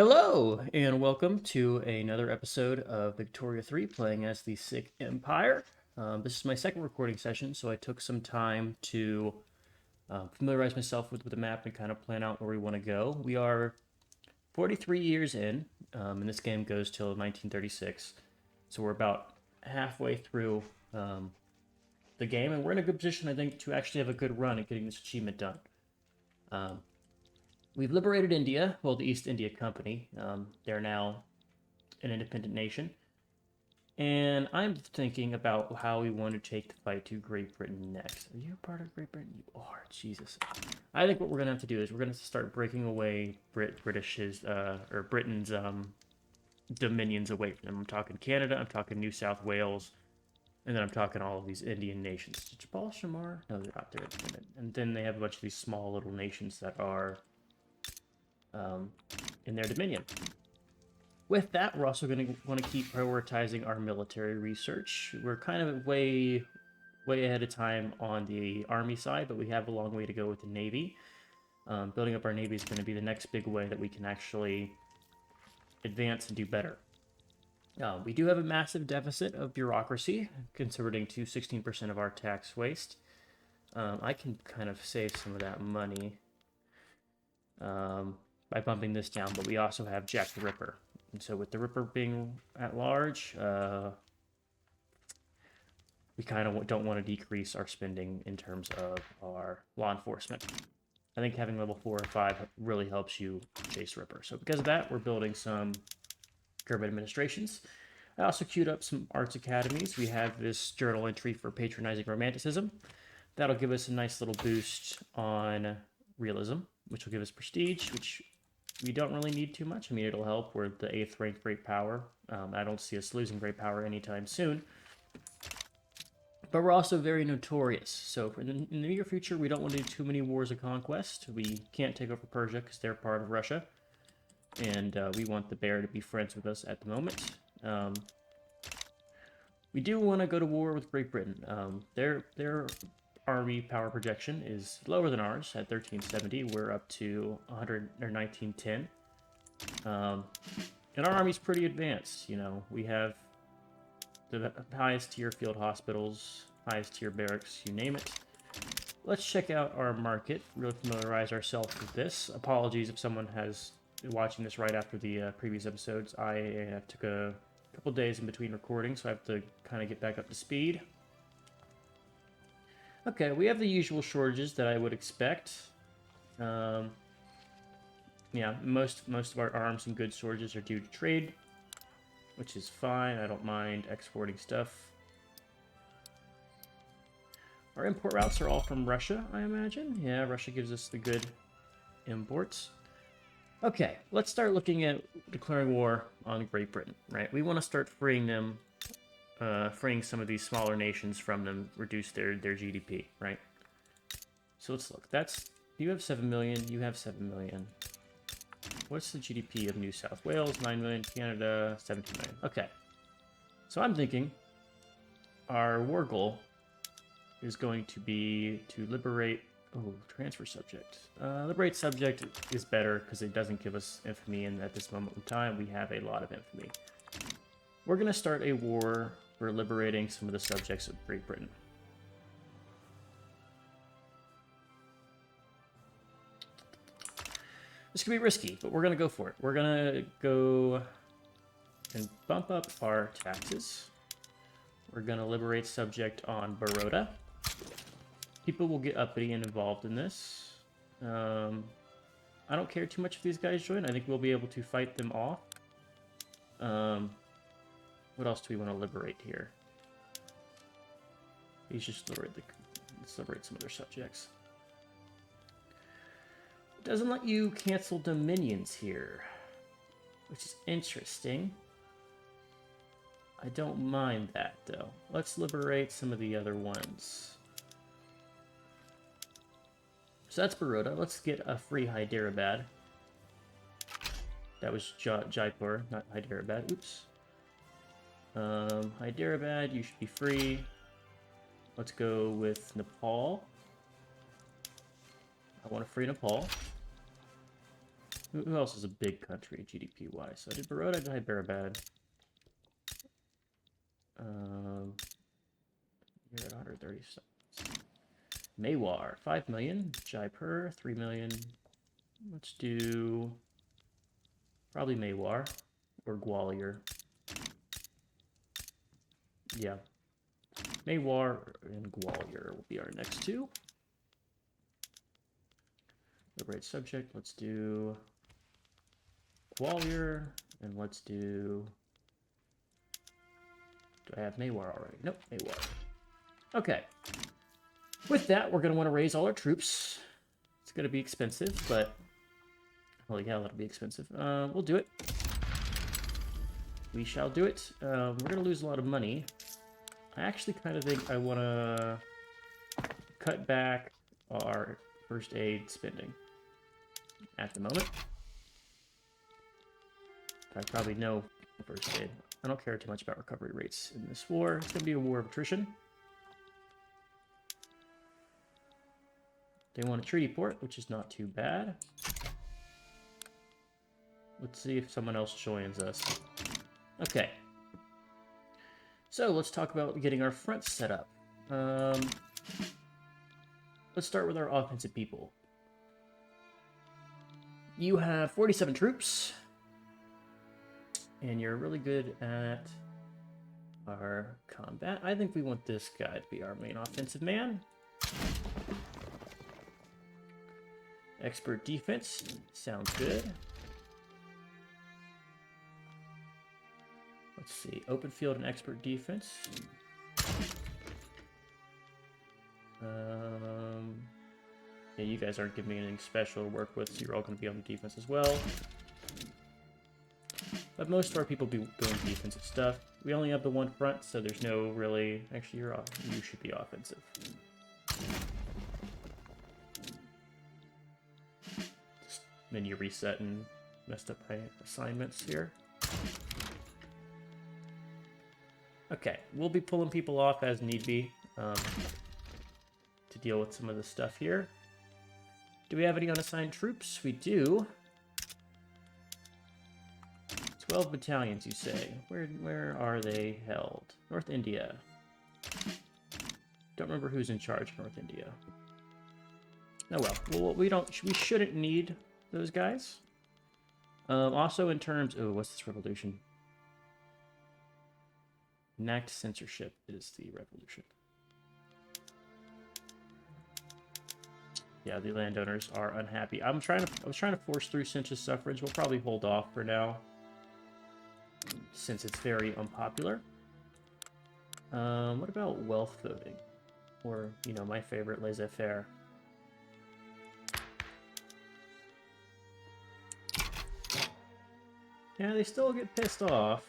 Hello, and welcome to another episode of Victoria 3 playing as the Sick Empire. This is my second recording session, so I took some time to familiarize myself with the map and kind of plan out where we want to go. We are 43 years in, and this game goes till 1936, so we're about halfway through the game, and we're in a good position, I think, to actually have a good run at getting this achievement done. We've liberated India, well, the East India Company. They're now an independent nation. And I'm thinking about how we want to take the fight to Great Britain next. Are you a part of Great Britain? You are, Jesus. I think what we're going to have to do is we're going to start breaking away Britain's dominions away from them. I'm talking Canada, I'm talking New South Wales, and then I'm talking all of these Indian nations. Did Jabal Shamar? No, they're not there at the minute. And then they have a bunch of these small little nations that are in their dominion. With that, we're also going to want to keep prioritizing our military research. We're kind of way ahead of time on the army side, but we have a long way to go with the navy. Building up our navy is going to be the next big way that we can actually advance and do better. We do have a massive deficit of bureaucracy, contributing to 16% of our tax waste. I can kind of save some of that money by bumping this down, but we also have Jack the Ripper. And so with the Ripper being at large, we kind of don't want to decrease our spending in terms of our law enforcement. I think having level 4 or 5 really helps you chase Ripper. So because of that, we're building some government administrations. I also queued up some arts academies. We have this journal entry for patronizing romanticism. That'll give us a nice little boost on realism, which will give us prestige, which we don't really need too much. I mean, it'll help. We're the 8th ranked great power. I don't see us losing great power anytime soon. But we're also very notorious. So in the near future, we don't want to do too many wars of conquest. We can't take over Persia because they're part of Russia. And we want the bear to be friends with us at the moment. We do want to go to war with Great Britain. Their army power projection is lower than ours at 1370. We're up to 1910. And our army's pretty advanced. You know, we have the highest tier field hospitals, highest tier barracks, you name it. Let's check out our market, really familiarize ourselves with this. Apologies if someone has been watching this right after the previous episodes. I took a couple days in between recording, so I have to kind of get back up to speed. Okay, we have the usual shortages that I would expect. Yeah, most of our arms and goods shortages are due to trade, which is fine. I don't mind exporting stuff. Our import routes are all from Russia, I imagine. Yeah, Russia gives us the good imports. Okay, let's start looking at declaring war on Great Britain, right? We want to start freeing them, freeing some of these smaller nations from them, reduce their GDP, right? So let's look. You have 7 million, you have 7 million. What's the GDP of New South Wales? 9 million, Canada, 17 million. Okay. So I'm thinking our war goal is going to be to liberate... Oh, transfer subject. Liberate subject is better because it doesn't give us infamy, and at this moment in time, we have a lot of infamy. We're going to start a war for liberating some of the subjects of Great Britain. This could be risky, but we're going to go for it. We're going to go and bump up our taxes. We're going to liberate subject on Baroda. People will get uppity and involved in this. I don't care too much if these guys join. I think we'll be able to fight them off. What else do we want to liberate here? Let's just let's liberate some of their subjects. It doesn't let you cancel dominions here, which is interesting. I don't mind that, though. Let's liberate some of the other ones. So that's Baroda. Let's get a free Hyderabad. That was Jaipur, not Hyderabad. Oops. Hyderabad, you should be free. Let's go with Nepal. I want to free Nepal. Who else is a big country GDP-wise? So I did Baroda, I did Hyderabad. You're at 130. Mewar, 5 million. Jaipur, 3 million. Let's do probably Mewar or Gwalior. Yeah. Mewar and Gwalior will be our next two. Liberate subject. Let's do Gwalior, and let's do... Do I have Mewar already? Nope, Mewar. Okay. With that, we're going to want to raise all our troops. It's going to be expensive, but... Holy cow, that'll be expensive. We'll do it. We shall do it. We're going to lose a lot of money. I actually kind of think I want to cut back our first aid spending at the moment. I probably know first aid. I don't care too much about recovery rates in this war. It's going to be a war of attrition. They want a treaty port, which is not too bad. Let's see if someone else joins us. Okay. So let's talk about getting our front set up. Let's start with our offensive people. You have 47 troops. And you're really good at our combat. I think we want this guy to be our main offensive man. Expert defense. Sounds good. Let's see. Open field and expert defense. Yeah, you guys aren't giving me anything special to work with, so you're all going to be on the defense as well. But most of our people be doing defensive stuff. We only have the one front, so there's no really... Actually, you should be offensive. Just menu reset and messed up my assignments here. Okay, we'll be pulling people off as need be to deal with some of the stuff here. Do we have any unassigned troops? We do. 12 battalions, you say. Where are they held? North India. Don't remember who's in charge of North India. Oh well. We shouldn't need those guys. Also in terms... Oh, what's this revolution? Enact censorship is the revolution. Yeah, the landowners are unhappy. I was trying to force through census suffrage. We'll probably hold off for now, since it's very unpopular. What about wealth voting? Or, you know, my favorite, laissez-faire. Yeah, they still get pissed off.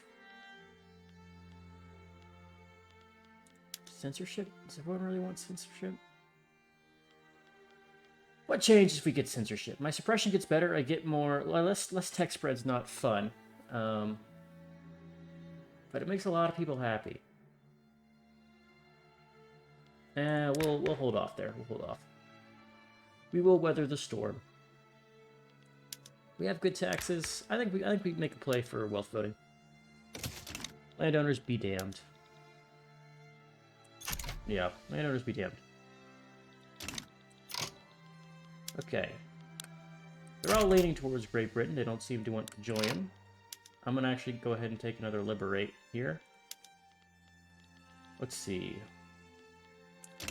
Censorship? Does everyone really want censorship? What changes if we get censorship? My suppression gets better, I get more... Less tech spread's not fun. But it makes a lot of people happy. We'll hold off there. We'll hold off. We will weather the storm. We have good taxes. I think we make a play for wealth voting. Landowners be damned. Yeah, landowners be damned. Okay. They're all leaning towards Great Britain. They don't seem to want to join. I'm going to actually go ahead and take another liberate here. Let's see.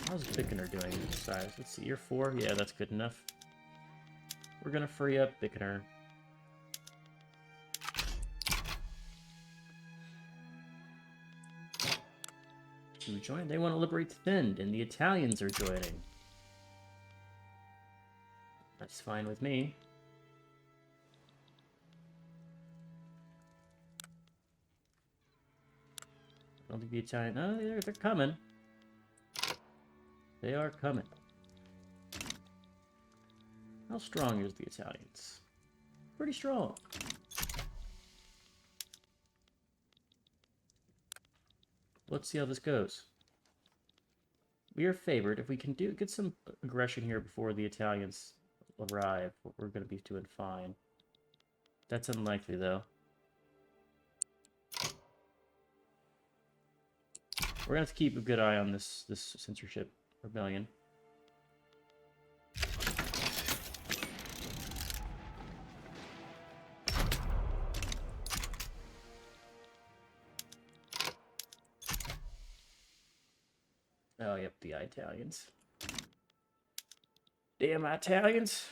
How's Bickener doing in size? Let's see, you're 4. Yeah, that's good enough. We're going to free up Bickener. To join? They want to liberate Thind, and the Italians are joining. That's fine with me. I don't think the Italian... Oh, they're coming. They are coming. How strong is the Italians? Pretty strong. Let's see how this goes. We are favored. If we can get some aggression here before the Italians arrive, we're going to be doing fine. That's unlikely, though. We're gonna have to keep a good eye on this censorship rebellion. Oh, yep, the Italians. Damn Italians.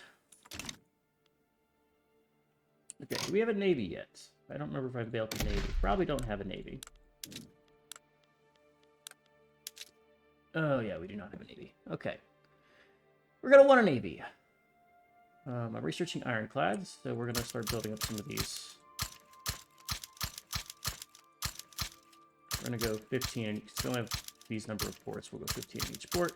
Okay, do we have a navy yet? I don't remember if I built a navy. Probably don't have a navy. Oh, yeah, we do not have a navy. Okay. We're going to want a navy. I'm researching ironclads, so we're going to start building up some of these. We're going to go 15. So we have these number of ports. We'll go 15 in each port.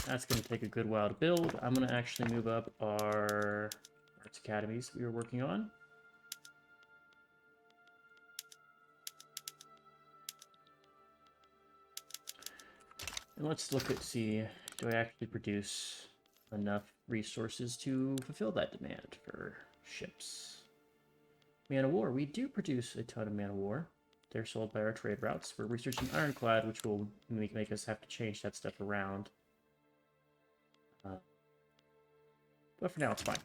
That's going to take a good while to build. I'm going to actually move up our arts academies we were working on. And let's look at, see, do I actually produce enough resources to fulfill that demand for ships? Man of war. We do produce a ton of man of war. They're sold by our trade routes. We're researching ironclad, which will make us have to change that stuff around. But for now, it's fine.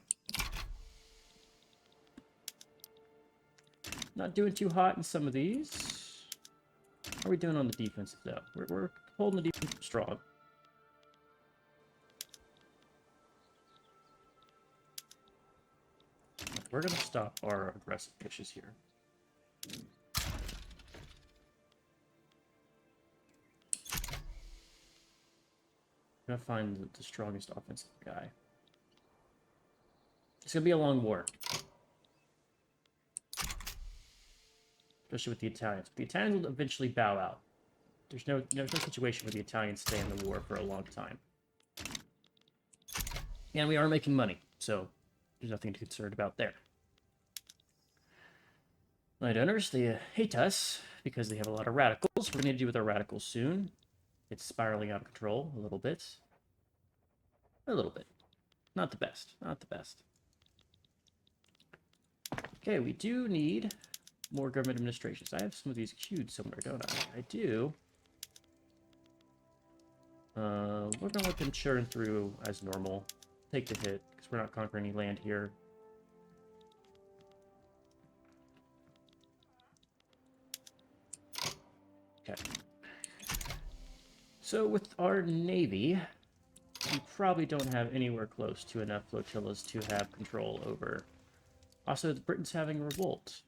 Not doing too hot in some of these. How are we doing on the defensive, though? We're holding the defense strong. We're going to stop our aggressive pushes here. I'm going to find the strongest offensive guy. It's going to be a long war. Especially with the Italians. The Italians will eventually bow out. There's no situation where the Italians stay in the war for a long time. And we are making money, so there's nothing to be concerned about there. Landowners, they hate us because they have a lot of radicals. We're going to deal with our radicals soon. It's spiraling out of control a little bit. A little bit. Not the best. Not the best. Okay, we do need more government administrations. I have some of these queued somewhere, don't I? I do. We're going to let them churn through as normal. Take the hit, because we're not conquering any land here. Okay. So with our navy, we probably don't have anywhere close to enough flotillas to have control over. Also, Britain's having a revolt.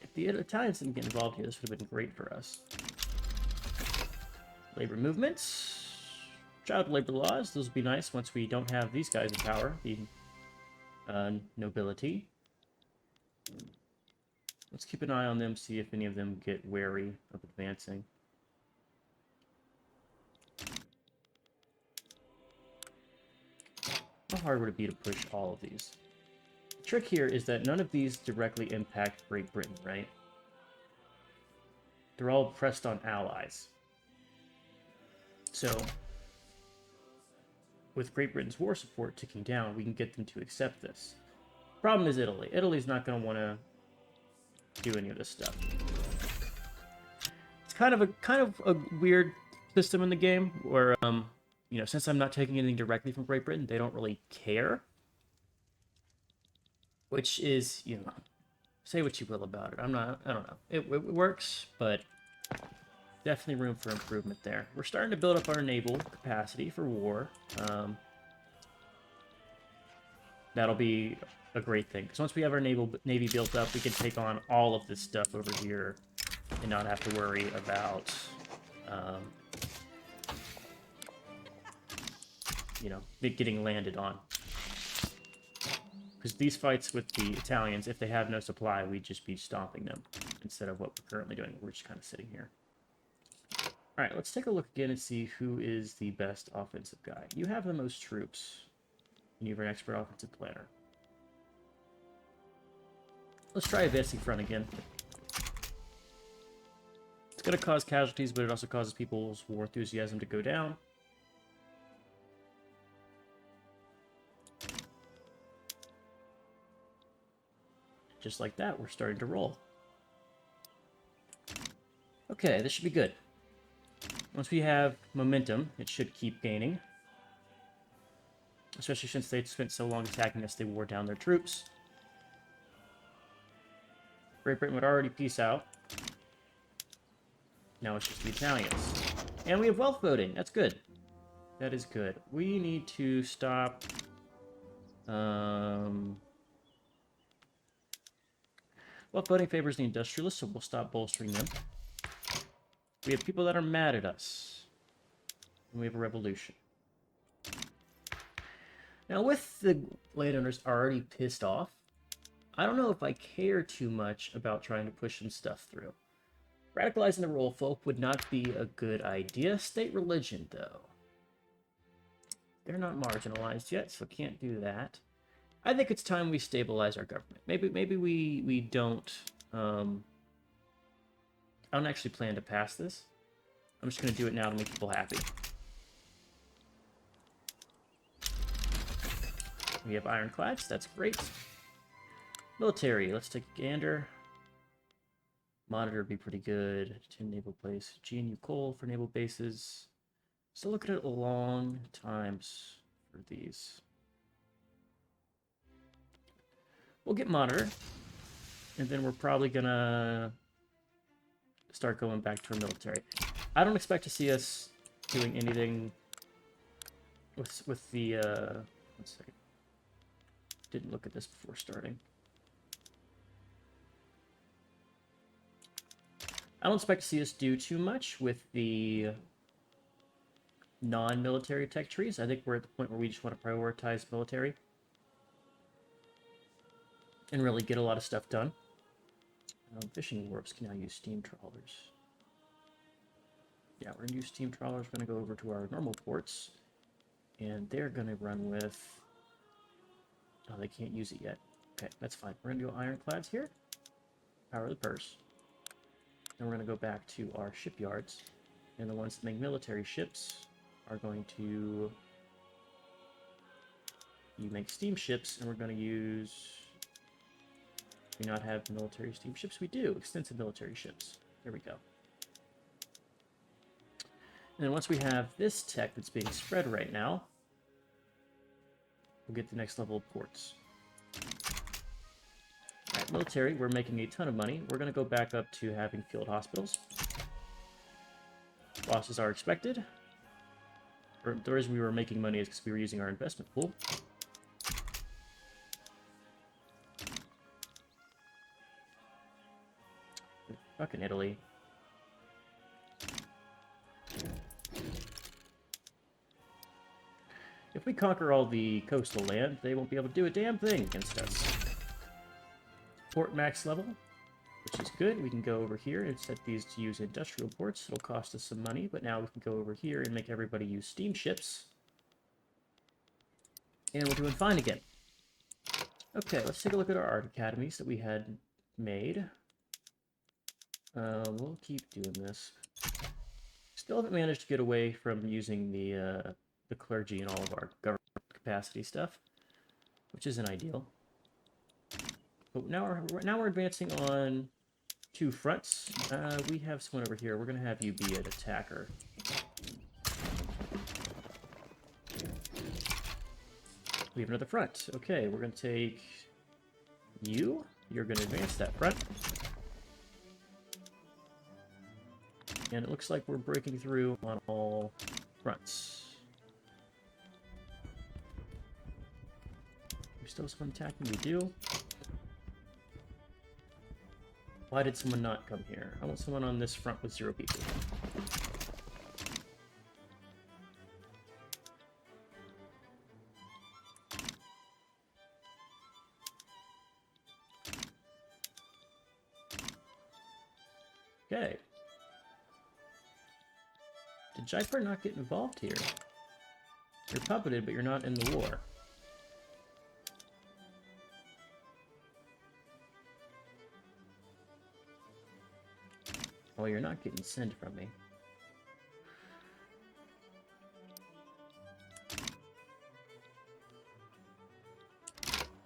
If the Italians didn't get involved here, this would have been great for us. Labor movements. Child labor laws. Those would be nice once we don't have these guys in power. The nobility. Let's keep an eye on them, see if any of them get wary of advancing. How hard would it be to push all of these? The trick here is that none of these directly impact Great Britain, right? They're all pressed on allies. So, with Great Britain's war support ticking down, we can get them to accept this. Problem is Italy. Italy's not going to want to do any of this stuff. It's kind of a weird system in the game where, you know, since I'm not taking anything directly from Great Britain, they don't really care. Which is, you know, say what you will about it. I don't know. It works, but definitely room for improvement there. We're starting to build up our naval capacity for war. That'll be a great thing, because once we have our navy built up, we can take on all of this stuff over here and not have to worry about, you know, it getting landed on. Because these fights with the Italians, if they have no supply, we'd just be stomping them instead of what we're currently doing. We're just kind of sitting here. All right, let's take a look again and see who is the best offensive guy. You have the most troops, and you have an expert offensive planner. Let's try advancing front again. It's going to cause casualties, but it also causes people's war enthusiasm to go down. just like that, we're starting to roll. Okay, this should be good. Once we have momentum, it should keep gaining. Especially since they'd spent so long attacking us, they wore down their troops. Great Britain would already peace out. Now it's just the Italians. And we have wealth voting. That's good. That is good. We need to stop... Wealth voting favors the industrialists, so we'll stop bolstering them. We have people that are mad at us. And we have a revolution. Now, with the landowners already pissed off, I don't know if I care too much about trying to push some stuff through. Radicalizing the rural folk would not be a good idea. State religion, though. They're not marginalized yet, so can't do that. I think it's time we stabilize our government. Maybe we don't... I don't actually plan to pass this. I'm just going to do it now to make people happy. We have ironclads. That's great. Military. Let's take a gander. Monitor would be pretty good. 10 naval base. GNU coal for naval bases. Still looking at long times for these. We'll get monitor. And then we're probably going to start going back to our military. I don't expect to see us doing anything with the... one second. Didn't look at this before starting. I don't expect to see us do too much with the non-military tech trees. I think we're at the point where we just want to prioritize military and really get a lot of stuff done. Fishing wharves can now use steam trawlers. Yeah, we're going to use steam trawlers. We're going to go over to our normal ports, and they're going to run with... Oh, they can't use it yet. Okay, that's fine. We're going to do ironclads here. Power the purse. Then we're going to go back to our shipyards. And the ones that make military ships are going to... You make steamships, and we're going to use... Do we not have military steamships? We do. Extensive military ships. There we go. And then once we have this tech that's being spread right now, we'll get the next level of ports. Alright, military, we're making a ton of money. We're going to go back up to having field hospitals. Losses are expected. Or the reason we were making money is because we were using our investment pool. Fucking Italy. If we conquer all the coastal land, they won't be able to do a damn thing against us. Port max level, which is good. We can go over here and set these to use industrial ports. It'll cost us some money, but now we can go over here and make everybody use steamships. And we're doing fine again. Okay, let's take a look at our art academies that we had made. We'll keep doing this. Still haven't managed to get away from using the clergy in all of our government capacity stuff, which isn't ideal. But now we're advancing on two fronts. We have someone over here. We're going to have you be an attacker. We have another front. Okay, we're going to take you. You're going to advance that front. And it looks like we're breaking through on all fronts. We still have someone attacking? We do. Why did someone not come here? I want someone on this front with 0 people. Okay. Did Jaipur not get involved here? You're puppeted, but you're not in the war. Oh, you're not getting sent from me.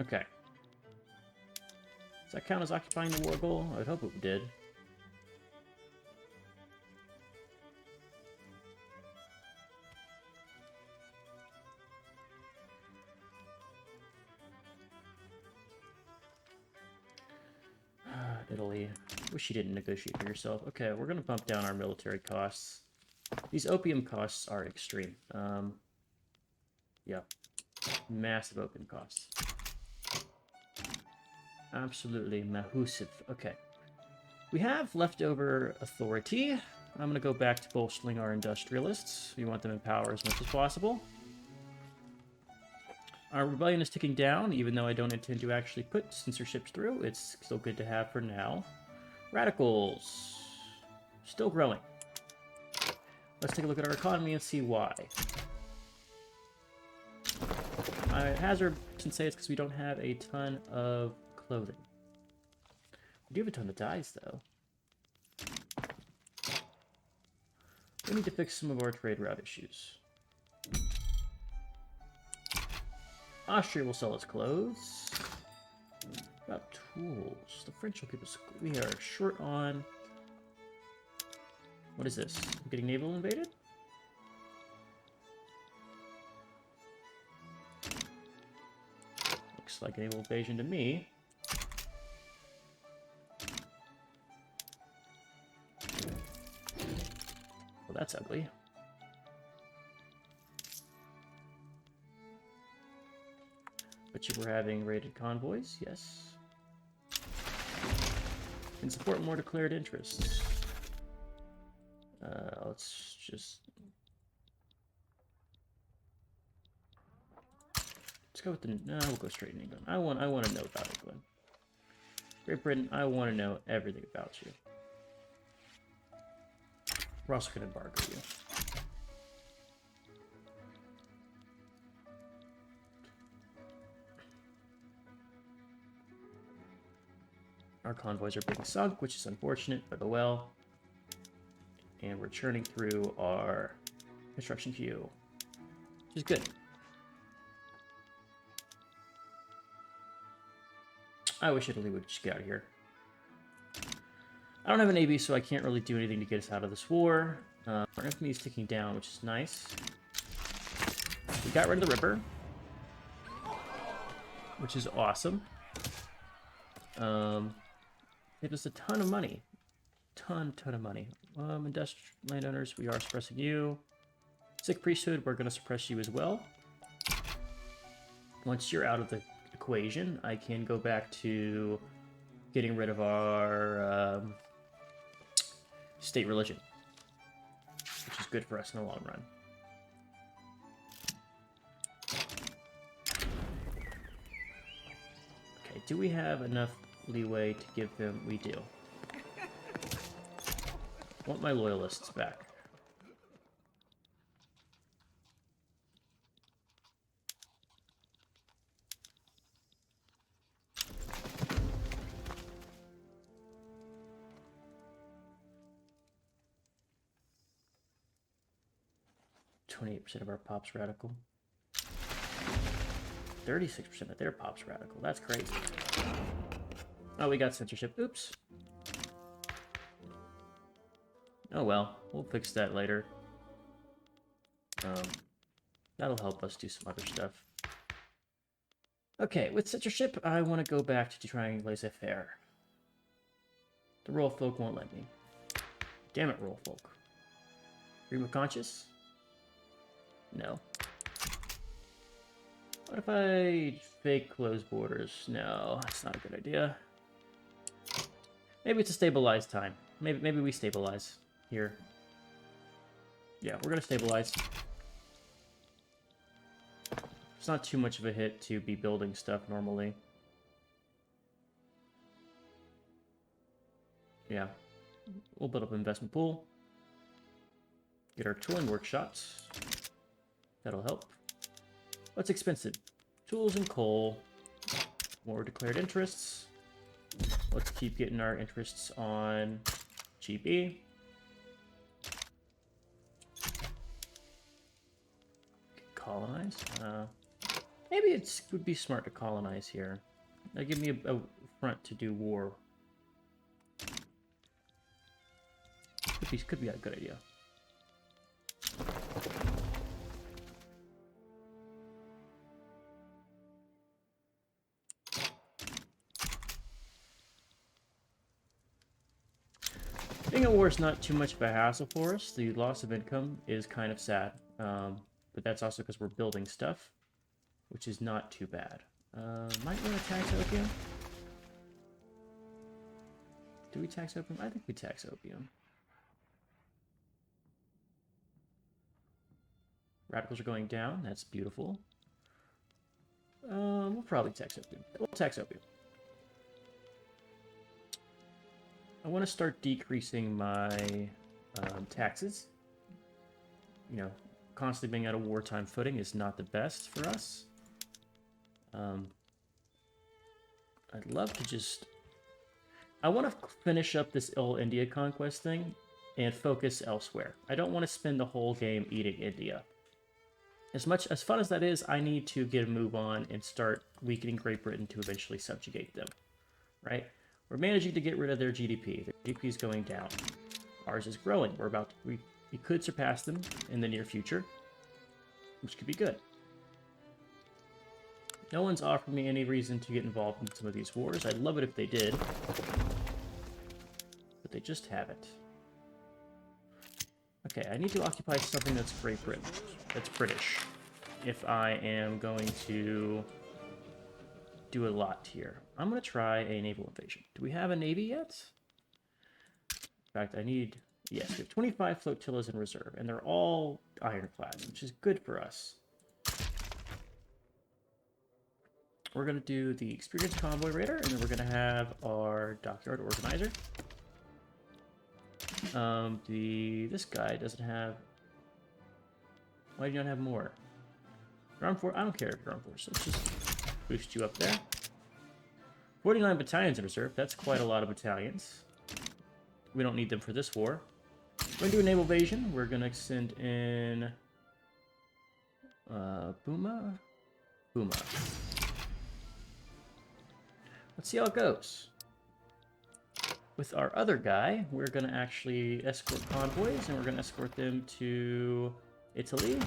Okay. Does that count as occupying the war goal? I would hope it did. Italy. Wish you didn't negotiate for yourself. Okay, we're gonna bump down our military costs. These opium costs are extreme. Yeah. Massive opium costs. Absolutely massive. Okay. We have leftover authority. I'm going to go back to bolstering our industrialists. We want them in power as much as possible. Our rebellion is ticking down, even though I don't intend to actually put censorships through. It's still good to have for now. Radicals. Still growing. Let's take a look at our economy and see why. I hazard to say it's because we don't have a ton of clothing. We do have a ton of dyes, though. We need to fix some of our trade route issues. Austria will sell its clothes. About tools. The French will keep us... We are short on... What is this? I'm getting naval invaded? Looks like a naval invasion to me. Well, that's ugly. But you were having raided convoys, yes. Can support more declared interests. Let's just... Let's go with the... No, we'll go straight in England. I want to know about England. Great Britain, I want to know everything about you. We're also going to embargo you. Our convoys are being sunk, which is unfortunate, but oh well. And we're churning through our construction queue, which is good. I wish Italy would just get out of here. I don't have a navy, so I can't really do anything to get us out of this war. Our infamy is ticking down, which is nice. We got rid of the Ripper, which is awesome. It was a ton of money. Ton of money. Industrial landowners, we are suppressing you. Sick priesthood, we're going to suppress you as well. Once you're out of the equation, I can go back to getting rid of our state religion, which is good for us in the long run. Okay, do we have enough leeway to give them? We do. I want my loyalists back. %of our pop's radical. 36% of their pop's radical. That's crazy. Oh, we got censorship. Oops. Oh well, we'll fix that later. That'll help us do some other stuff. Okay, with censorship, I want to go back to trying laissez-faire. The royal folk won't let me. Damn it, royal folk. Stream of conscious? No. What if I fake close borders? No, that's not a good idea. Maybe it's a stabilized time. Maybe we stabilize here. Yeah, we're gonna stabilize. It's not too much of a hit to be building stuff normally. Yeah, we'll build up an investment pool. Get our tooling workshops. That'll help. What's expensive? Tools and coal. More declared interests. Let's keep getting our interests on GB. Colonize. Maybe it would be smart to colonize here. Give me a front to do war. Could be a good idea. Being at war is not too much of a hassle for us. The loss of income is kind of sad, but that's also because we're building stuff, which is not too bad. Might want to tax opium. Do we tax opium? I think we tax opium. Radicals are going down. That's beautiful. We'll probably tax opium. We'll tax opium. I want to start decreasing my taxes. You know, constantly being at a wartime footing is not the best for us. I'd love to just... I want to finish up this India conquest thing and focus elsewhere. I don't want to spend the whole game eating India. As fun as that is, I need to get a move on and start weakening Great Britain to eventually subjugate them. Right? We're managing to get rid of their GDP. Their GDP is going down. Ours is growing. We could surpass them in the near future, which could be good. No one's offered me any reason to get involved in some of these wars. I'd love it if they did, but they just haven't. Okay, I need to occupy something that's Great Britain, that's British, if I am going to do a lot here. I'm going to try a naval invasion. Do we have a navy yet? In fact, I need... Yes, we have 25 flotillas in reserve, and they're all ironclads, which is good for us. We're going to do the experienced convoy raider, and then we're going to have our dockyard organizer. This guy doesn't have... Why do you not have more? Ground force? I don't care if you're on force. Let's just boost you up there. 49 battalions in reserve. That's quite a lot of battalions. We don't need them for this war. We're going to do a naval invasion. We're going to send in... Booma? Booma. Let's see how it goes. With our other guy, we're going to actually escort convoys, and we're going to escort them to Italy.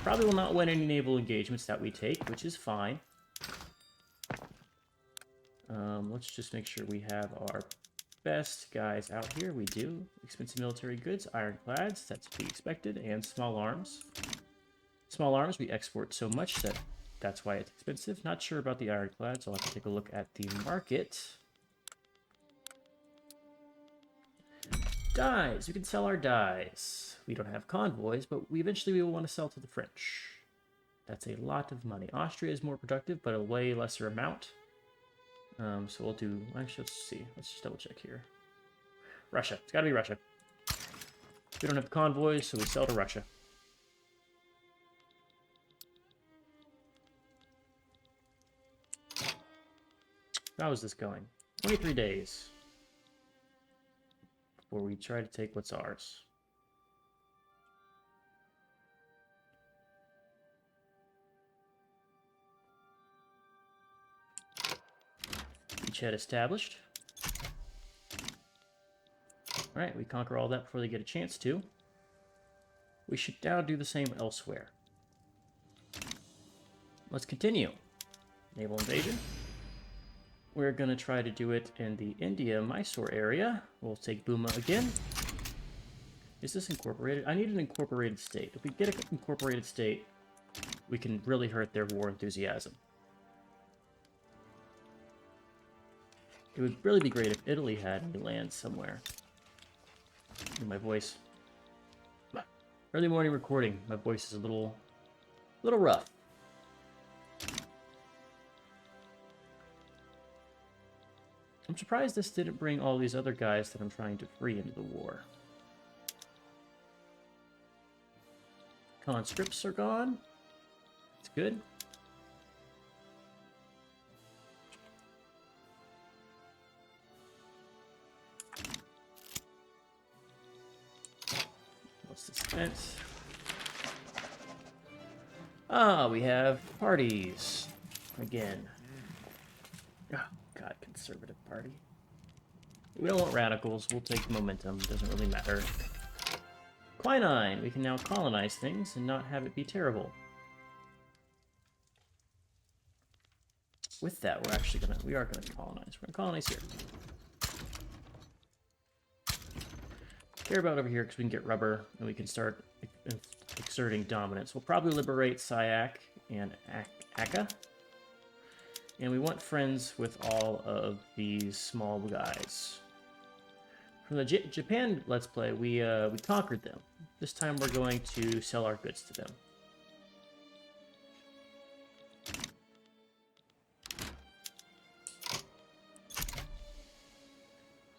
Probably will not win any naval engagements that we take, which is fine. Let's just make sure we have our best guys out here. We do. Expensive military goods, ironclads, that's to be expected, and small arms. Small arms we export so much that that's why it's expensive. Not sure about the ironclads, so I'll have to take a look at the market. Dyes. We can sell our dyes. We don't have convoys, but eventually we will want to sell to the French. That's a lot of money. Austria is more productive, but a way lesser amount. So we'll do... Actually, let's see. Let's just double check here. Russia. It's got to be Russia. We don't have convoys, so we sell to Russia. How is this going? 23 days. Before we try to take what's ours. Beachhead established. Alright, we conquer all that before they get a chance to. We should now do the same elsewhere. Let's continue. Naval invasion. We're going to try to do it in the India-Mysore area. We'll take Booma again. Is this incorporated? I need an incorporated state. If we get an incorporated state, we can really hurt their war enthusiasm. It would really be great if Italy had any land somewhere. In my voice. Early morning recording. My voice is a little rough. I'm surprised this didn't bring all these other guys that I'm trying to free into the war. Conscripts are gone. That's good. What's the suspense? Ah, we have parties. Again. Oh, God, conservative party. We don't want radicals. We'll take momentum. Doesn't really matter. Quinine. We can now colonize things and not have it be terrible. With that, we are gonna colonize. We're gonna colonize here. Care about over here because we can get rubber and we can start exerting dominance. We'll probably liberate Syak and Akka. And we want friends with all of these small guys. From the Japan Let's Play, we conquered them. This time we're going to sell our goods to them.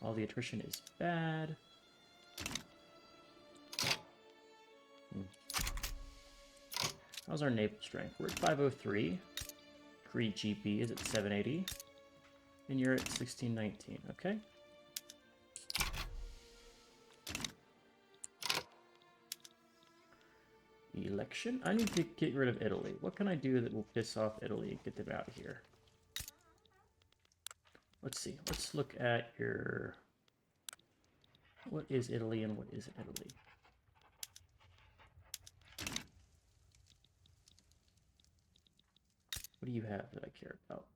All the attrition is bad. How's our naval strength? We're at 503. Cree GP is at 780. And you're at 1619, okay? Election? I need to get rid of Italy. What can I do that will piss off Italy and get them out of here? Let's see. Let's look at your... What is Italy and what isn't Italy? What do you have that I care about?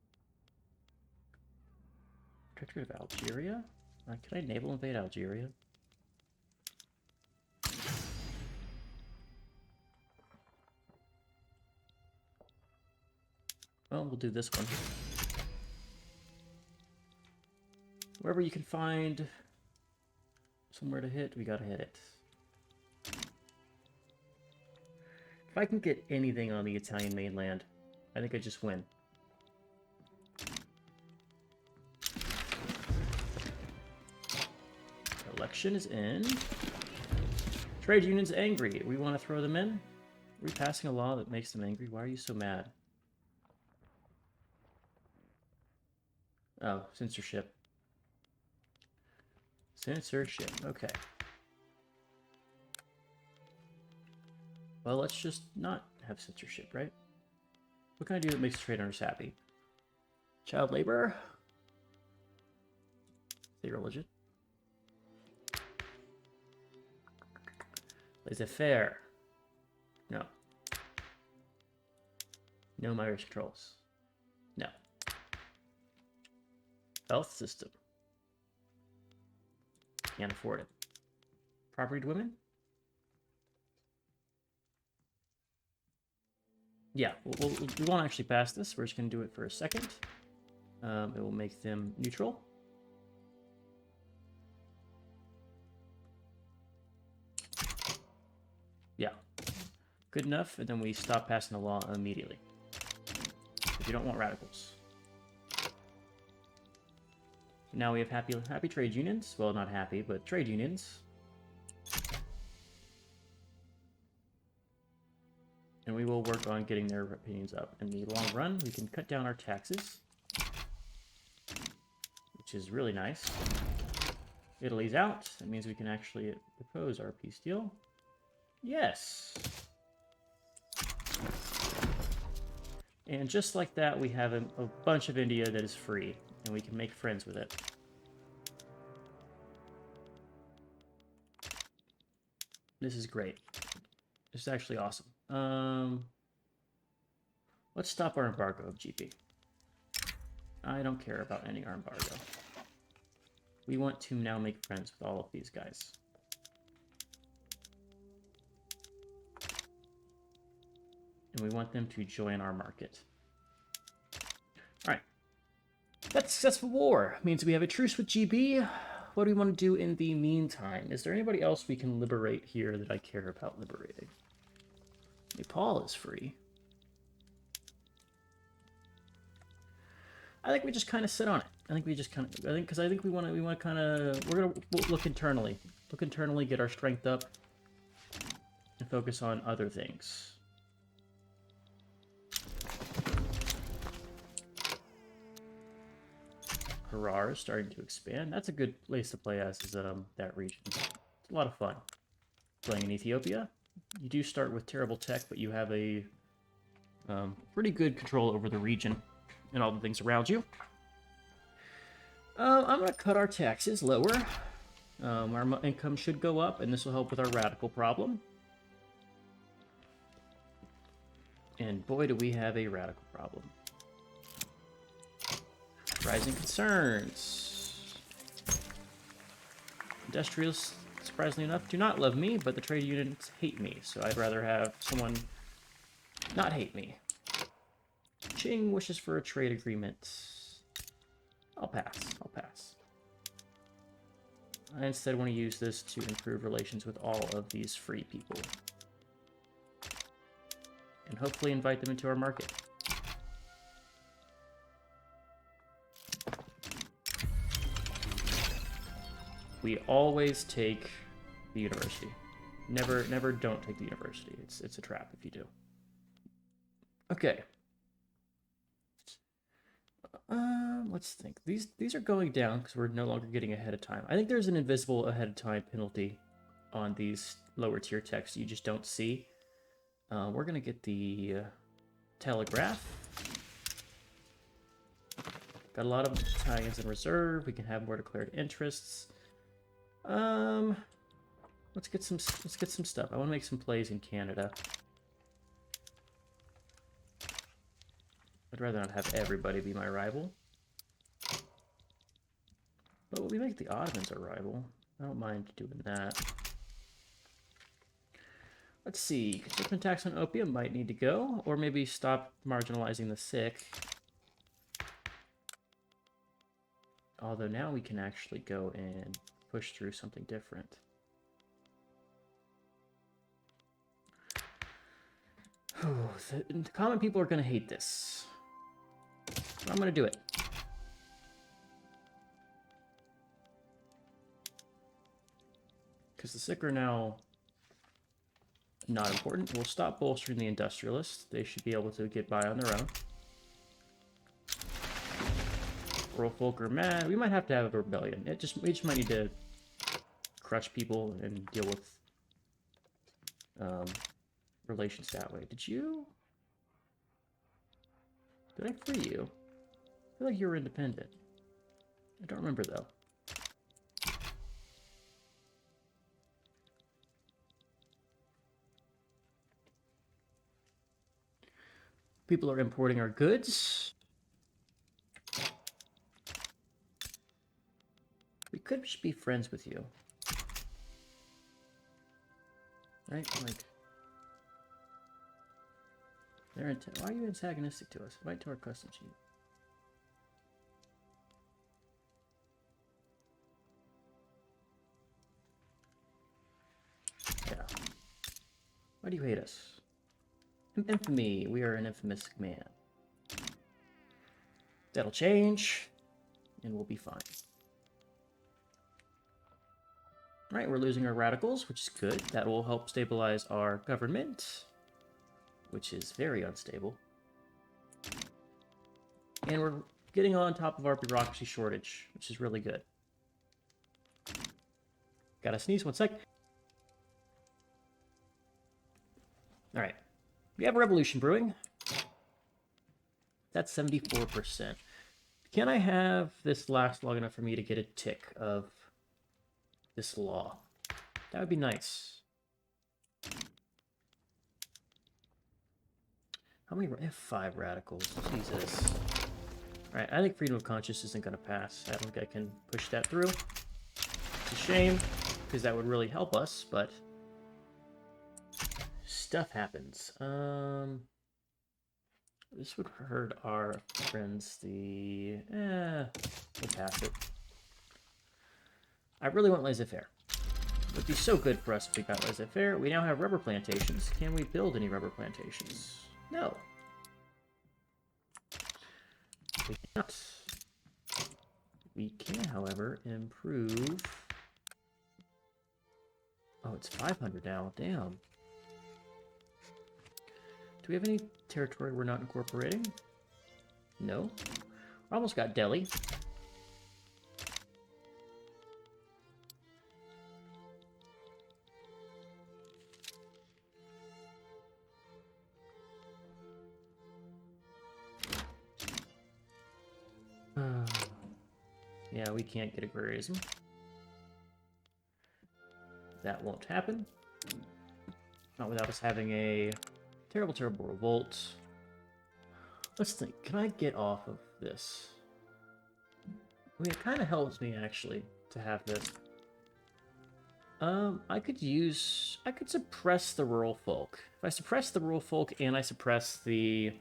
Protectorate of Algeria? Can I naval invade Algeria? Well, we'll do this one. Wherever you can find somewhere to hit, we gotta hit it. If I can get anything on the Italian mainland, I think I just win. Election is in. Trade union's angry. We want to throw them in? Are we passing a law that makes them angry? Why are you so mad? Oh, censorship. Censorship, okay. Well, let's just not have censorship, right? What can I do that makes trade owners happy? Child labor? Is religion? Laissez-faire. No. No Irish controls. No. Health system. Can't afford it. Property to women? Yeah, we won't actually pass this. We're just going to do it for a second. It will make them neutral. Yeah. Good enough, and then we stop passing the law immediately. If you don't want radicals. Now we have happy trade unions. Well, not happy, but trade unions. And we will work on getting their opinions up. In the long run, we can cut down our taxes, which is really nice. Italy's out. That means we can actually propose our peace deal. Yes. And just like that, we have a bunch of India that is free, and we can make friends with it. This is great. This is actually awesome. Let's stop our embargo of GP. I don't care about any embargo. We want to now make friends with all of these guys. And we want them to join our market. Alright. That's successful war. Means we have a truce with GB. What do we want to do in the meantime? Is there anybody else we can liberate here that I care about liberating? Nepal is free. I think we just kind of sit on it. I think we want to kind of, we're going to look internally. Look internally, get our strength up, and focus on other things. Harar is starting to expand. That's a good place to play as, is that region. It's a lot of fun. Playing in Ethiopia, you do start with terrible tech, but you have a pretty good control over the region and all the things around you. I'm going to cut our taxes lower. Our income should go up, and this will help with our radical problem. And boy, do we have a radical problem. Rising concerns. Industrialists, surprisingly enough, do not love me, but the trade unions hate me, so I'd rather have someone not hate me. Ching wishes for a trade agreement. I'll pass. I'll pass. I instead want to use this to improve relations with all of these free people. And hopefully invite them into our market. We always take the university. Never don't take the university. It's a trap if you do. Okay. Let's think. These are going down because we're no longer getting ahead of time. I think there's an invisible ahead of time penalty on these lower tier texts you just don't see. We're gonna get the telegraph. Got a lot of Italians in reserve. We can have more declared interests. Let's get some stuff. I want to make some plays in Canada. I'd rather not have everybody be my rival. But we make the Ottomans our rival. I don't mind doing that. Let's see. Consuming tax on opium might need to go, or maybe stop marginalizing the sick. Although now we can actually go and push through something different. The common people are going to hate this. But I'm going to do it. Because the sick are now not important. We'll stop bolstering the industrialists. They should be able to get by on their own. Rural folk are mad. We might have to have a rebellion. We just might need to crush people and deal with relations that way. Did I free you? I feel like you were independent. I don't remember though. People are importing our goods. We could just be friends with you. Right? Like, why are you antagonistic to us? Invite to our custom chief. Yeah. Why do you hate us? Infamy. We are an infamous man. That'll change, and we'll be fine. Alright, we're losing our radicals, which is good. That will help stabilize our government, which is very unstable. And we're getting on top of our bureaucracy shortage, which is really good. Gotta sneeze 1 sec. Alright. We have a revolution brewing. That's 74%. Can I have this last long enough for me to get a tick of this law? That would be nice. How many? I have 5 radicals. Jesus. Alright, I think freedom of conscience isn't going to pass. I don't think I can push that through. It's a shame, because that would really help us, but stuff happens. This would hurt our friends. We'll pass it. I really want laissez-faire. It would be so good for us if we got laissez-faire. We now have rubber plantations. Can we build any rubber plantations? No. We cannot. We can, however, improve. Oh, it's 500 now. Damn. Do we have any territory we're not incorporating? No. We almost got Delhi. Yeah, we can't get agrarianism. That won't happen. Not without us having a terrible, terrible revolt. Let's think. Can I get off of this? I mean, it kind of helps me, actually, to have this. I could suppress the rural folk. If I suppress the rural folk and I suppress the...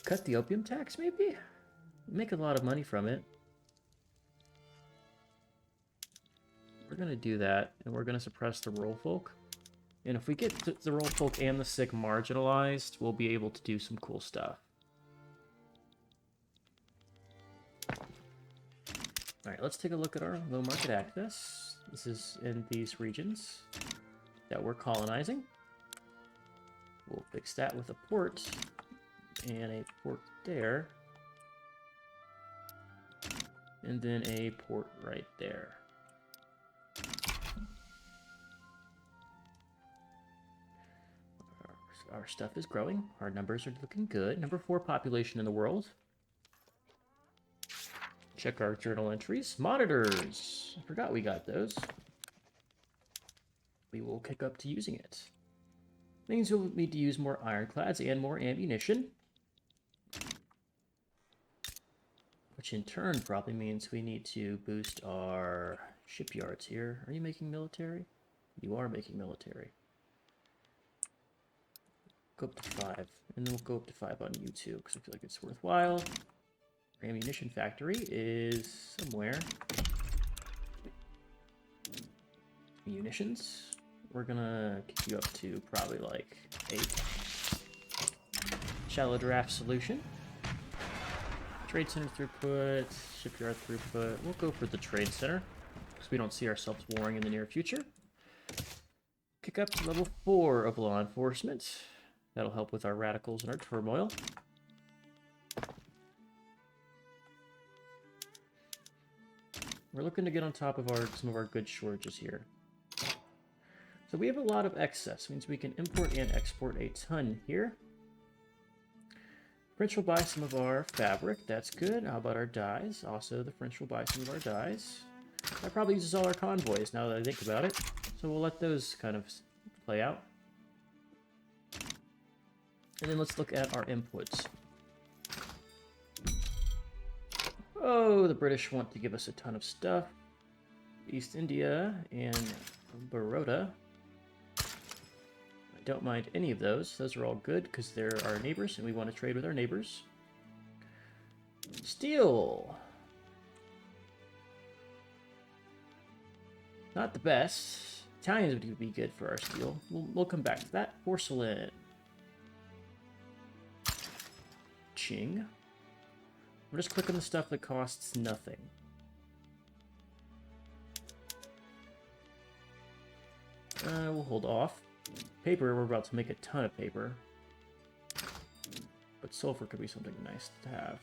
Cut the opium tax, maybe? Make a lot of money from it. We're gonna do that, and we're gonna suppress the rural folk. And if we get the rural folk and the sick marginalized, we'll be able to do some cool stuff. Alright, let's take a look at our low market access. This is in these regions that we're colonizing. We'll fix that with a port and a port there. And then a port right there. Our stuff is growing. Our numbers are looking good. Number 4 population in the world. Check our journal entries. Monitors. I forgot we got those. We will kick up to using it. Means we'll need to use more ironclads and more ammunition. Which in turn probably means we need to boost our shipyards here. Are you making military? You are making military. Go up to 5. And then we'll go up to 5 on you too, because I feel like it's worthwhile. Our ammunition factory is somewhere. Munitions. We're gonna kick you up to probably like 8. Shallow draft solution. Trade center throughput, shipyard throughput. We'll go for the trade center, because we don't see ourselves warring in the near future. Kick up to level 4 of law enforcement. That'll help with our radicals and our turmoil. We're looking to get on top of some of our goods shortages here. So we have a lot of excess. Means we can import and export a ton here. French will buy some of our fabric. That's good. How about our dyes? Also, the French will buy some of our dyes. That probably uses all our convoys now that I think about it. So we'll let those kind of play out. And then let's look at our inputs. Oh, the British want to give us a ton of stuff. East India and Baroda. I don't mind any of those. Those are all good because they're our neighbors and we want to trade with our neighbors. Steel. Not the best. Italians would be good for our steel. We'll come back to that. Porcelain. Ching. We're just clicking the stuff that costs nothing. We'll hold off. Paper, we're about to make a ton of paper. But sulfur could be something nice to have.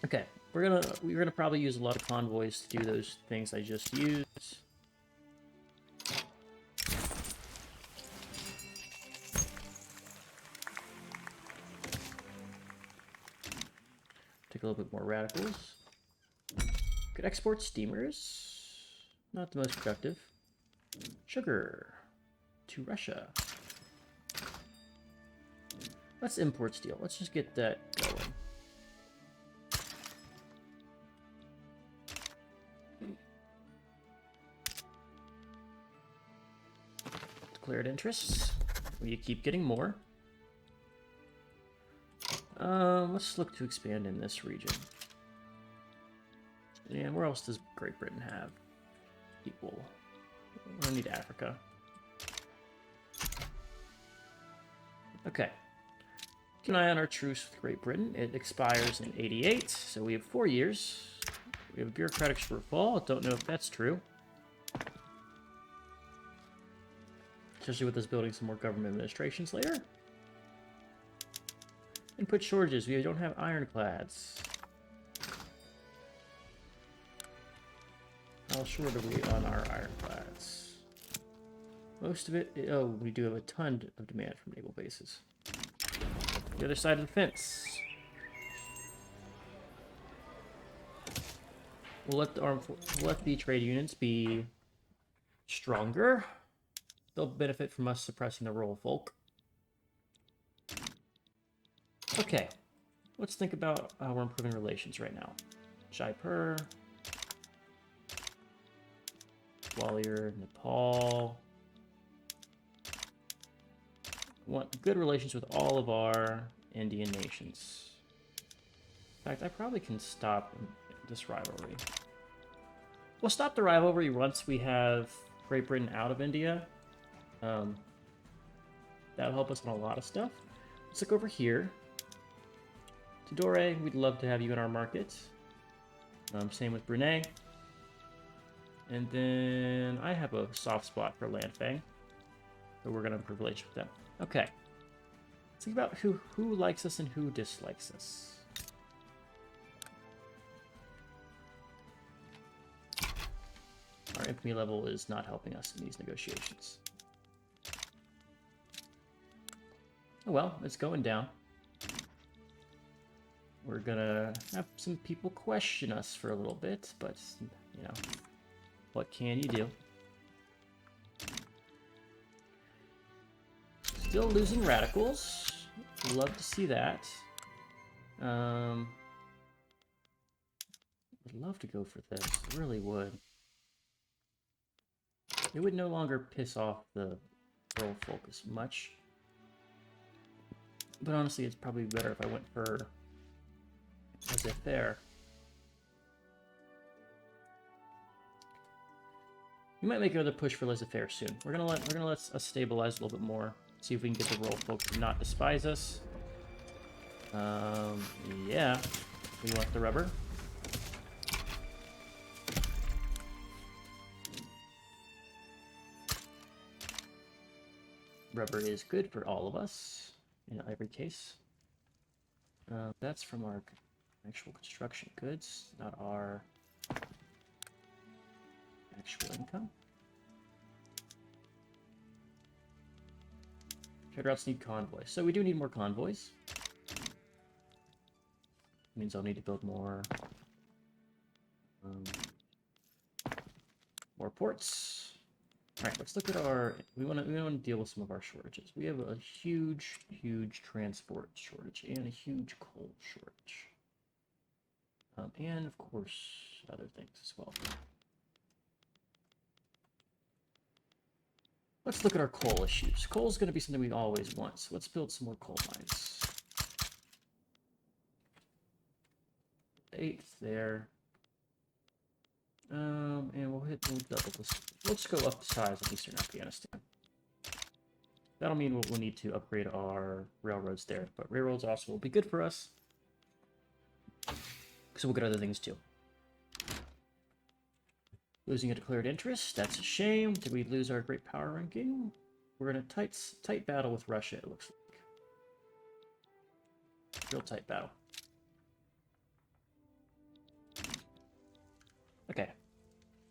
Okay, we're gonna probably use a lot of convoys to do those things I just used. Take a little bit more radicals. Could export steamers. Not the most productive. Sugar to Russia. Let's import steel. Let's just get that going. Declared interests. We keep getting more. Let's look to expand in this region. And where else does Great Britain have people? We don't need Africa. Okay. Keep an eye on our truce with Great Britain. It expires in 88, so we have 4 years. We have a bureaucratic shortfall. I don't know if that's true. Especially with us building some more government administrations later. Input shortages. We don't have ironclads. How short are we on our ironclads? Most of it... Oh, we do have a ton of demand from naval bases. The other side of the fence. We'll let the trade unions be stronger. They'll benefit from us suppressing the rural folk. Okay, let's think about how we're improving relations right now. Jaipur, Gwalior, Nepal. We want good relations with all of our Indian nations. In fact, I probably can stop this rivalry. We'll stop the rivalry once we have Great Britain out of India. That'll help us on a lot of stuff. Let's look over here. Tidore, we'd love to have you in our market. Same with Brunei. And then I have a soft spot for Lanfang. So we're going to improve relations with them. Okay. Let's think about who likes us and who dislikes us. Our infamy level is not helping us in these negotiations. Oh well, it's going down. We're gonna have some people question us for a little bit, but, you know, what can you do? Still losing radicals. Love to see that. Would love to go for this. Really would. It would no longer piss off the rural folk as much. But honestly, it's probably better if I went for laissez-faire. We might make another push for laissez-faire soon. We're gonna let us stabilize a little bit more. See if we can get the rural folk to not despise us. Yeah. We want the rubber. Rubber is good for all of us in every case. That's from our actual construction goods, not our actual income. Trade routes need convoys, so we do need more convoys. Means I'll need to build more ports. All right, let's look at our. We want to deal with some of our shortages. We have a huge transport shortage and a huge coal shortage, and of course other things as well. Let's look at our coal issues. Coal is going to be something we always want, so let's build some more coal mines. 8th there. And we'll double this. We'll just go up the size of Eastern Afghanistan. That'll mean we'll need to upgrade our railroads there, but railroads also will be good for us. So we'll get other things too. Losing a declared interest, that's a shame. Did we lose our great power ranking? We're in a tight battle with Russia, it looks like. Real tight battle. Okay.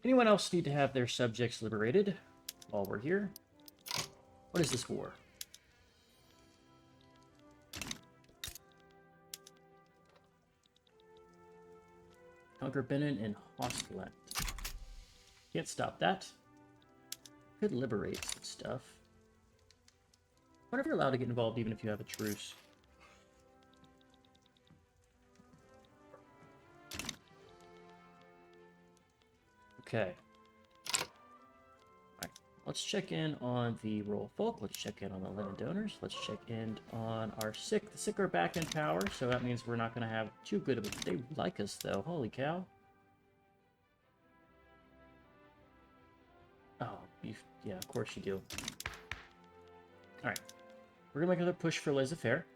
Anyone else need to have their subjects liberated while we're here? What is this war? Conquer Benin and Hostland. Can't stop that. Could liberate some stuff. I wonder if you're allowed to get involved even if you have a truce. Okay. Alright. Let's check in on the rural folk. Let's check in on the linen donors. Let's check in on our sick. The sick are back in power, so that means we're not going to have too good of a... They like us, though. Holy cow. Oh, yeah, of course you do. Alright. We're going to make another push for laissez-faire.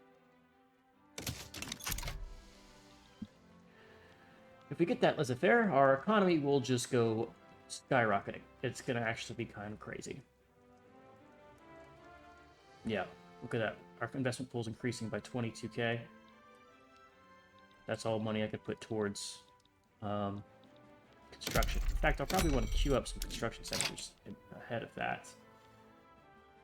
If we get that laissez-faire, our economy will just go skyrocketing. It's going to actually be kind of crazy. Yeah, look at that. Our investment pool is increasing by 22k. That's all money I could put towards construction. In fact, I'll probably want to queue up some construction centers ahead of that.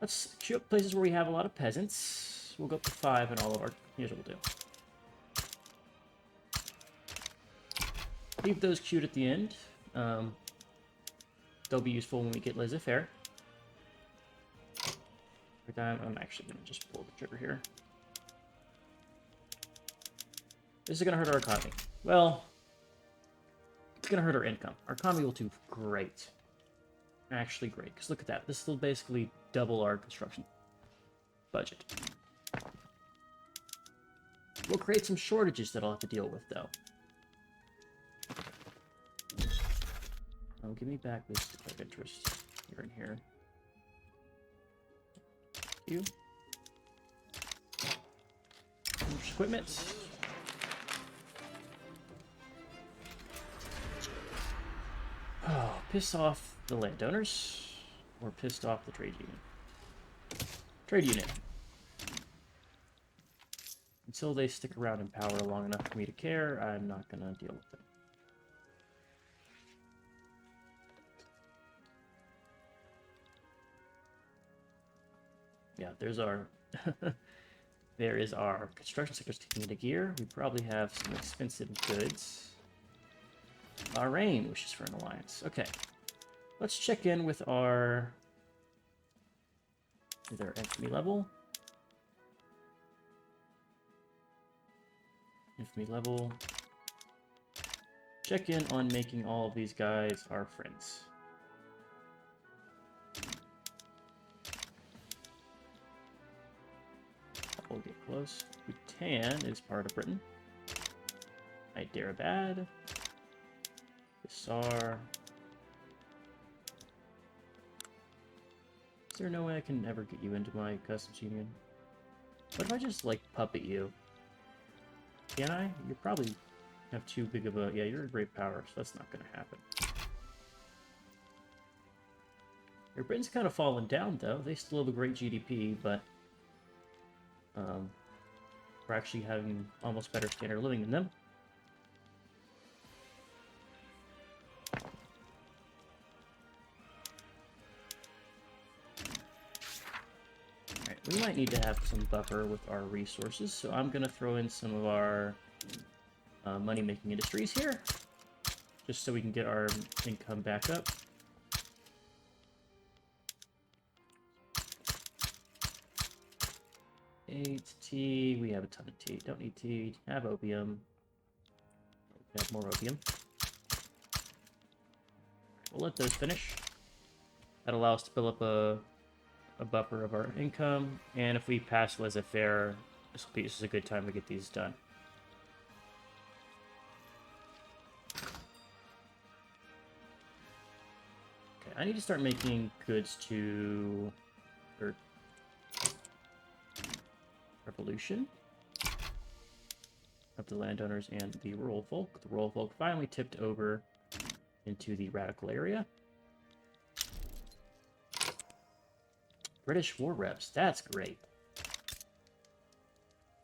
Let's queue up places where we have a lot of peasants. We'll go up to 5 in all of our... Here's what we'll do. Leave those queued at the end. They'll be useful when we get laissez-faire. I'm actually going to just pull the trigger here. This is going to hurt our economy. Well, it's going to hurt our income. Our economy will do great. Actually great, because look at that. This will basically double our construction budget. We'll create some shortages that I'll have to deal with, though. Oh, give me back this declared interest here and here. You. Equipment. Oh, piss off the landowners, or pissed off the trade union. Trade union. Until they stick around in power long enough for me to care, I'm not gonna deal with them. Yeah, there's our... there is our construction sector's taking into gear. We probably have some expensive goods. Bahrain wishes for an alliance. Okay. Let's check in with our... Is there infamy level? Infamy level. Check in on making all of these guys our friends. We'll get close. Bhutan is part of Britain. Hyderabad. Hisar. Is there no way I can ever get you into my customs union? What if I just, like, puppet you? Can I? You probably have too big of a... Yeah, you're a great power, so that's not going to happen. Your Britain's kind of fallen down, though. They still have a great GDP, but... we're actually having almost better standard of living than them. Alright, we might need to have some buffer with our resources, so I'm going to throw in some of our money-making industries here, just so we can get our income back up. Tea. We have a ton of tea. Don't need tea. Have opium. Have more opium. We'll let those finish. That allows us to build up a buffer of our income. And if we pass laissez-faire, this is a good time to get these done. Okay, I need to start making goods to... revolution of the landowners and the rural folk. The rural folk finally tipped over into the radical area. British war reps. That's great.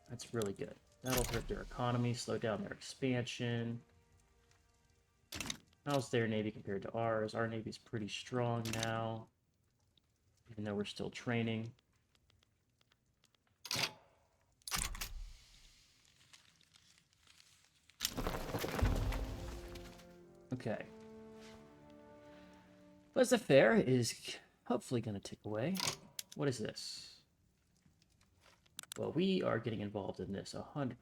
That's really good. That'll hurt their economy, slow down their expansion. How's their navy compared to ours? Our navy's pretty strong now, even though we're still training. Okay. Laissez-faire is hopefully going to tick away. What is this? Well, we are getting involved in this 100%.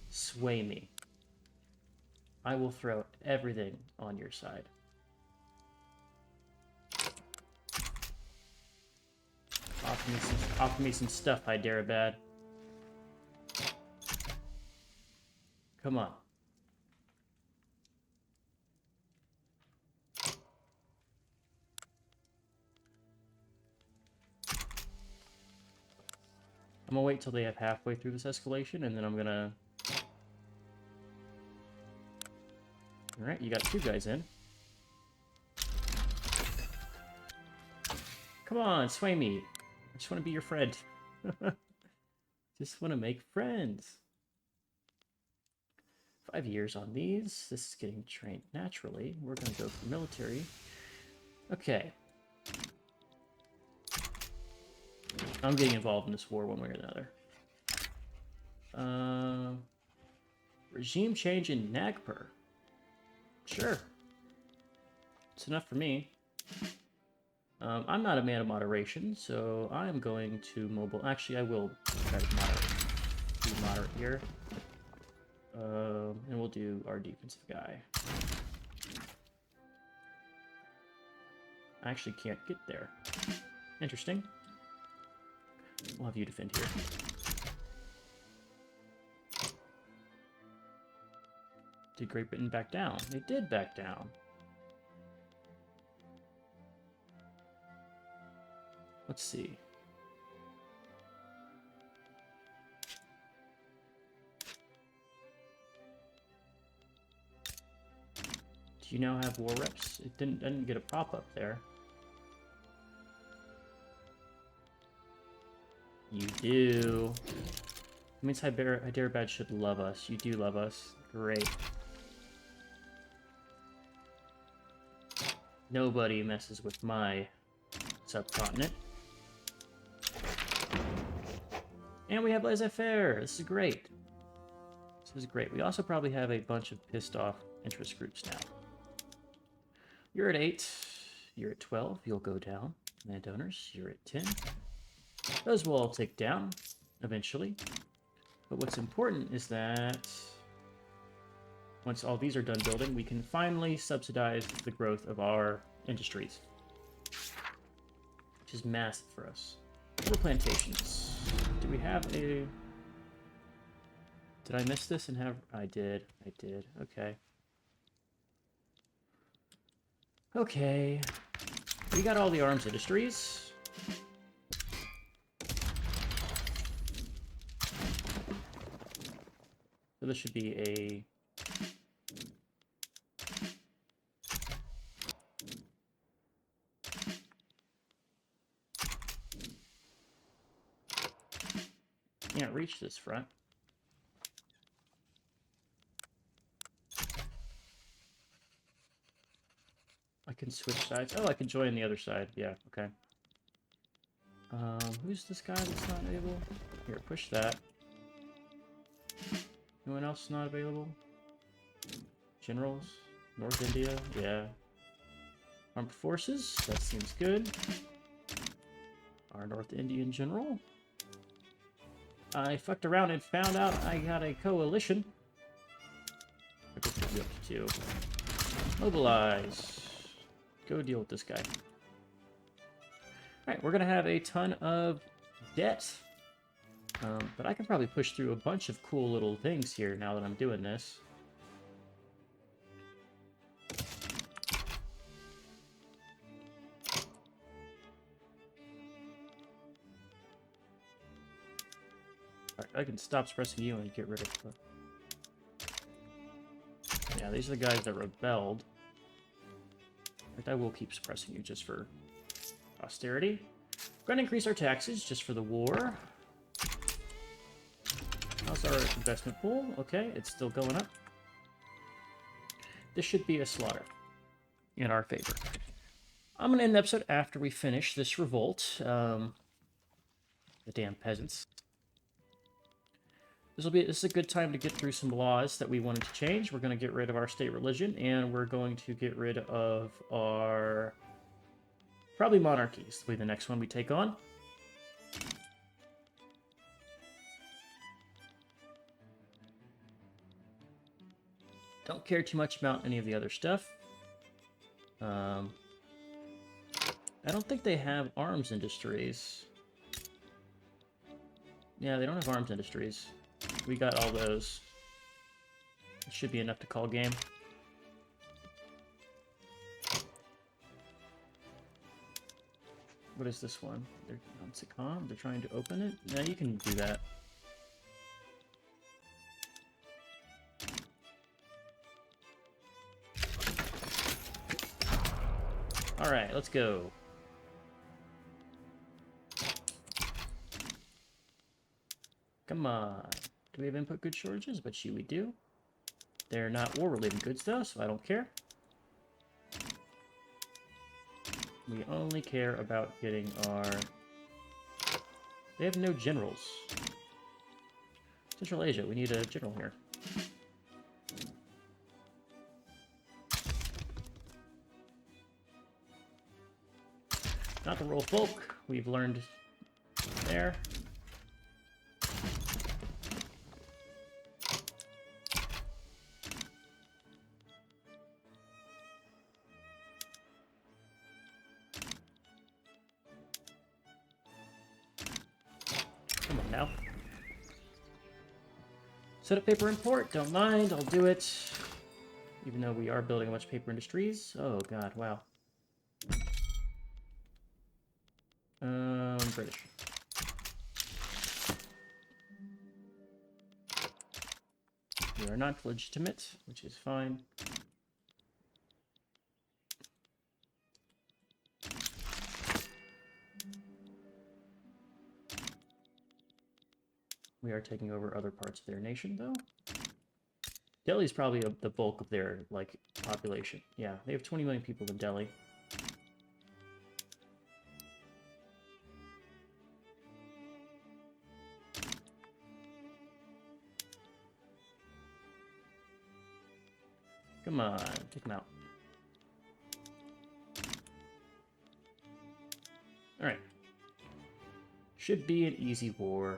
Sway me. I will throw everything on your side. Offer me some stuff, Hyderabad. Come on. I'm gonna wait till they have halfway through this escalation, and then I'm gonna... Alright, you got 2 guys in. Come on, sway me. I just want to be your friend. Just want to make friends. 5 years on these. This is getting trained naturally. We're gonna go for military. Okay. I'm getting involved in this war one way or another. Regime change in Nagpur. Sure. It's enough for me. I'm not a man of moderation, so I'm going to mobile. Actually, I will try to be moderate here. And we'll do our defensive guy. I actually can't get there. Interesting. We'll have you defend here. Did Great Britain back down? They did back down. Let's see. Do you now have war reps? It didn't get a prop up there. You do. That means Hyderabad should love us. You do love us. Great. Nobody messes with my subcontinent. And we have laissez-faire. This is great. This is great. We also probably have a bunch of pissed off interest groups now. You're at 8. You're at 12. You'll go down. Landowners, you're at 10. Those will all tick down eventually. But what's important is that once all these are done building, we can finally subsidize the growth of our industries, which is massive for us. More plantations. Do we have a... Did I miss this and have... I did. Okay. Okay. We got all the arms industries. So this should be a... Can't reach this front. I can switch sides. Oh, I can join the other side. Yeah, okay. Who's this guy that's not able? Here, push that. Anyone else not available? Generals? North India? Yeah. Armed forces? That seems good. Our North Indian general. I fucked around and found out I got a coalition. I guess we'll be up to 2. Mobilize. Go deal with this guy. Alright, we're gonna have a ton of debt. But I can probably push through a bunch of cool little things here now that I'm doing this. Alright, I can stop pressing you and get rid of the... Yeah, these are the guys that rebelled. In fact, I will keep suppressing you just for austerity. We're gonna increase our taxes just for the war. How's our investment pool? Okay, it's still going up. This should be a slaughter in our favor. I'm gonna end the episode after we finish this revolt. The damn peasants. This is a good time to get through some laws that we wanted to change. We're going to get rid of our state religion, and we're going to get rid of our... probably monarchies will be the next one we take on. Don't care too much about any of the other stuff. I don't think they have arms industries. Yeah, they don't have arms industries. We got all those. It should be enough to call game. What is this one? They're on Sikkim. They're trying to open it? Yeah, you can do that. Alright, let's go. Come on. Do we have input goods shortages? Bet you we do. They're not war-related goods, though, so I don't care. We only care about getting our They have no generals. Central Asia, we need a general here. Not the royal folk. We've learned there. Come on now. Set up paper import. Don't mind. I'll do it. Even though we are building a bunch of paper industries. Oh god, wow. British. We are not legitimate, which is fine. We are taking over other parts of their nation, though. Delhi is probably the bulk of their, like, population. Yeah, they have 20 million people in Delhi. Come on, take them out. Alright. Should be an easy war.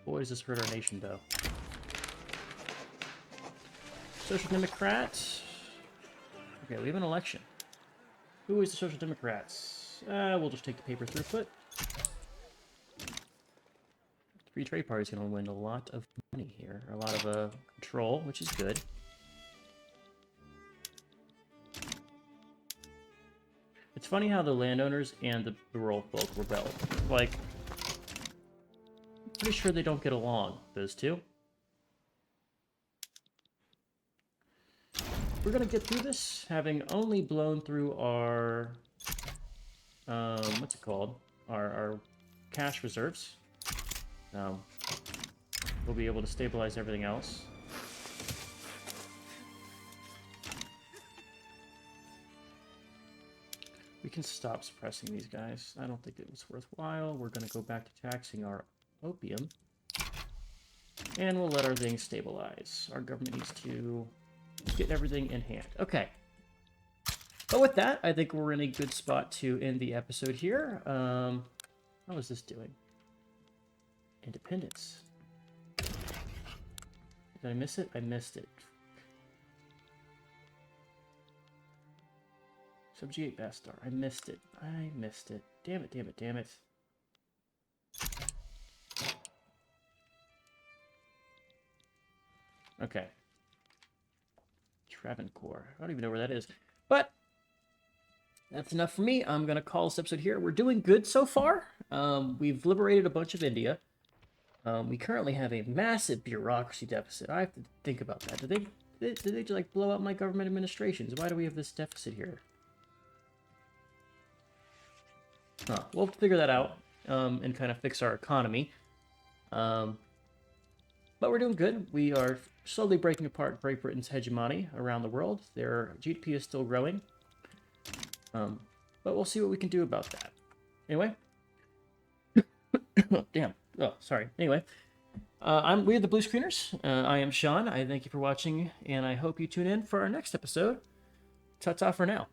Boy, does this hurt our nation, though. Social Democrats. Okay, we have an election. Who is the Social Democrats? We'll just take the paper throughput. The Free Trade Party is going to win a lot of money here. A lot of control, which is good. It's funny how the landowners and the rural folk rebelled. Like, pretty sure they don't get along, those two. We're gonna get through this, having only blown through our, what's it called? Our cash reserves. We'll be able to stabilize everything else. We can stop suppressing these guys. I don't think it was worthwhile. We're gonna go back to taxing our opium. And we'll let our things stabilize. Our government needs to get everything in hand. Okay. But with that, I think we're in a good spot to end the episode here. How is this doing? Independence. Did I miss it? I missed it. Subjugate Bastar. I missed it. I missed it. Damn it, damn it, damn it. Okay. Travancore. I don't even know where that is. But that's enough for me. I'm going to call this episode here. We're doing good so far. We've liberated a bunch of India. We currently have a massive bureaucracy deficit. I have to think about that. Did they just, like, blow out my government administrations? Why do we have this deficit here? Huh. We'll figure that out and kind of fix our economy. But we're doing good. We are slowly breaking apart Great Britain's hegemony around the world. Their GDP is still growing. But we'll see what we can do about that. Anyway. Damn. Oh, sorry. Anyway. We are the Blue Screeners. I am Sean. I thank you for watching, and I hope you tune in for our next episode. Ta-ta for now.